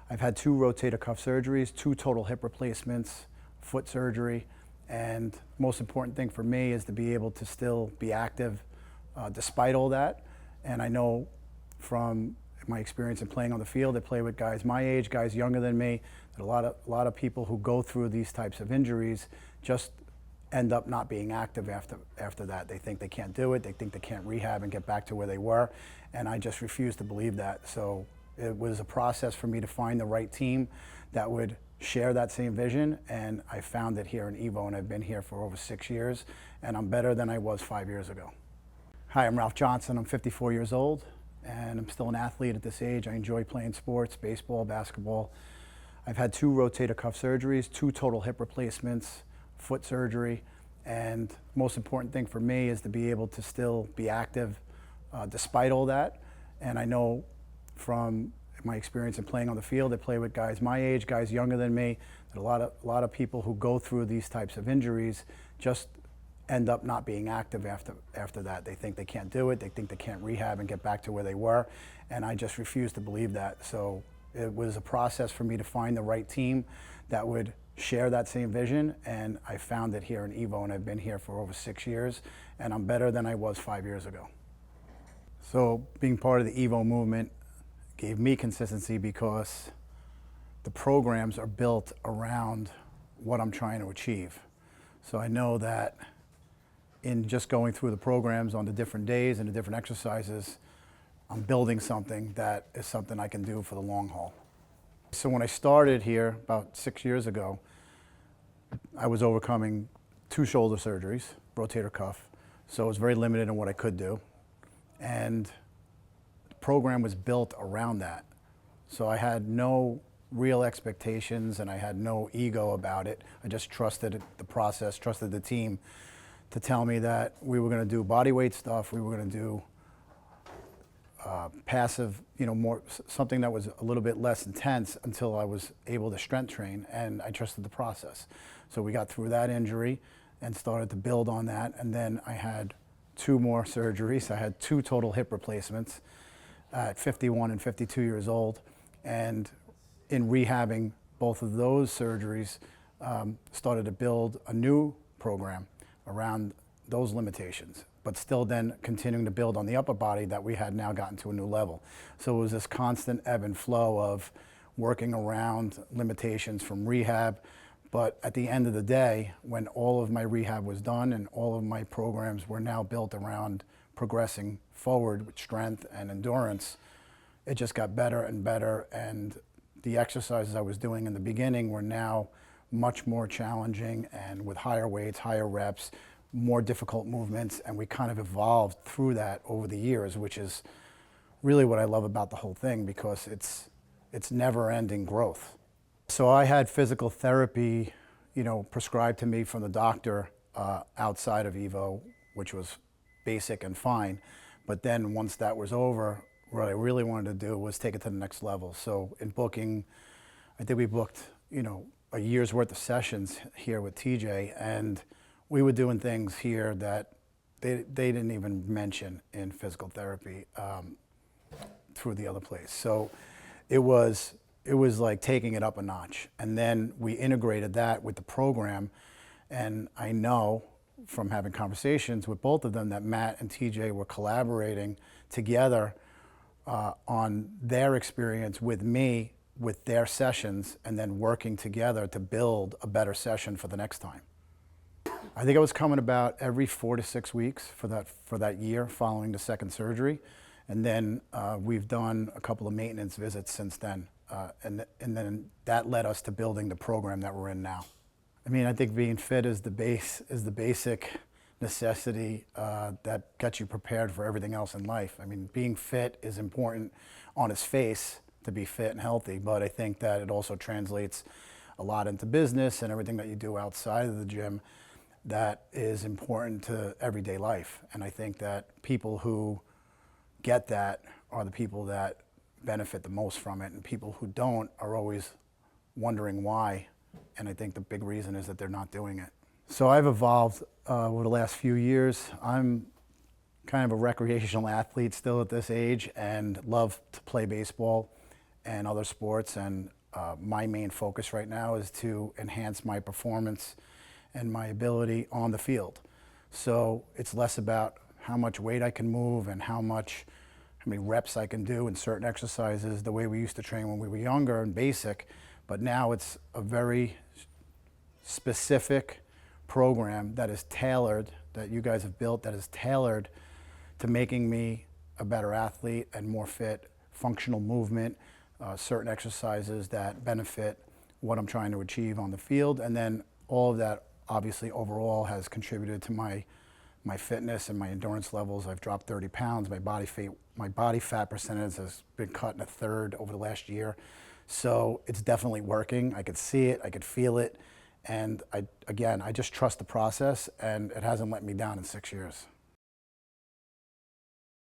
I've had 2 rotator cuff surgeries, 2 total hip replacements, foot surgery, and most important thing for me is to be able to still be active despite all that. And I know from my experience in playing on the field, I play with guys my age, guys younger than me, that a lot of people who go through these types of injuries just end up not being active after that. They think they can't do it, they think they can't rehab and get back to where they were, and I just refuse to believe that. So it was a process for me to find the right team that would share that same vision, and I found it here in Evo, and I've been here for over 6 years, and I'm better than I was 5 years ago. Hi, I'm Ralph Johnson. I'm 54 years old, and I'm still an athlete at this age. I enjoy playing sports, baseball, basketball. I've had 2 rotator cuff surgeries, 2 total hip replacements, foot surgery, and most important thing for me is to be able to still be active despite all that. And I know from my experience in playing on the field, I play with guys my age, guys younger than me, that a lot of people who go through these types of injuries just end up not being active after that. They think they can't do it, they think they can't rehab and get back to where they were, and I just refuse to believe that. So it was a process for me to find the right team that would share that same vision, and I found it here in Evo, and I've been here for over 6 years, and I'm better than I was 5 years ago. So being part of the Evo movement gave me consistency because the programs are built around what I'm trying to achieve. So I know that in just going through the programs on the different days and the different exercises, I'm building something that is something I can do for the long haul. So when I started here about 6 years ago, I was overcoming 2 shoulder surgeries, rotator cuff, so it was very limited in what I could do. And the program was built around that. So I had no real expectations and I had no ego about it. I just trusted the process, trusted the team to tell me that we were going to do body weight stuff, we were going to do passive, more something that was a little bit less intense until I was able to strength train, and I trusted the process. So we got through that injury and started to build on that, and then I had 2 more surgeries. I had 2 total hip replacements at 51 and 52 years old, and in rehabbing both of those surgeries, started to build a new program around those limitations, but still then continuing to build on the upper body that we had now gotten to a new level. So it was this constant ebb and flow of working around limitations from rehab. But at the end of the day, when all of my rehab was done and all of my programs were now built around progressing forward with strength and endurance, it just got better and better. And the exercises I was doing in the beginning were now much more challenging and with higher weights, higher reps, more difficult movements, and we kind of evolved through that over the years, which is really what I love about the whole thing, because it's never-ending growth. So I had physical therapy, prescribed to me from the doctor outside of Evo, which was basic and fine. But then once that was over, what I really wanted to do was take it to the next level. So in booking, I think we booked, a year's worth of sessions here with TJ, and we were doing things here that they didn't even mention in physical therapy through the other place. So it was like taking it up a notch. And then we integrated that with the program, and I know from having conversations with both of them that Matt and TJ were collaborating together on their experience with me, with their sessions, and then working together to build a better session for the next time. I think I was coming about every 4 to 6 weeks for that year following the second surgery, and then we've done a couple of maintenance visits since then, and then that led us to building the program that we're in now. I mean, I think being fit is the basic necessity that gets you prepared for everything else in life. I mean, being fit is important on its face to be fit and healthy, but I think that it also translates a lot into business and everything that you do outside of the gym that is important to everyday life. And I think that people who get that are the people that benefit the most from it, and people who don't are always wondering why. And I think the big reason is that they're not doing it. So I've evolved over the last few years. I'm kind of a recreational athlete still at this age and love to play baseball. and other sports, and my main focus right now is to enhance my performance and my ability on the field. So it's less about how much weight I can move and how many reps I can do in certain exercises, the way we used to train when we were younger and basic, but now it's a very specific program that is tailored, that you guys have built, that is tailored to making me a better athlete and more fit, functional movement, certain exercises that benefit what I'm trying to achieve on the field. And then all of that obviously overall has contributed to my fitness and my endurance levels. I've dropped 30 pounds. My body fat percentage has been cut in a third over the last year. So it's definitely working. I could see it, I could feel it. And I just trust the process, and it hasn't let me down in 6 years.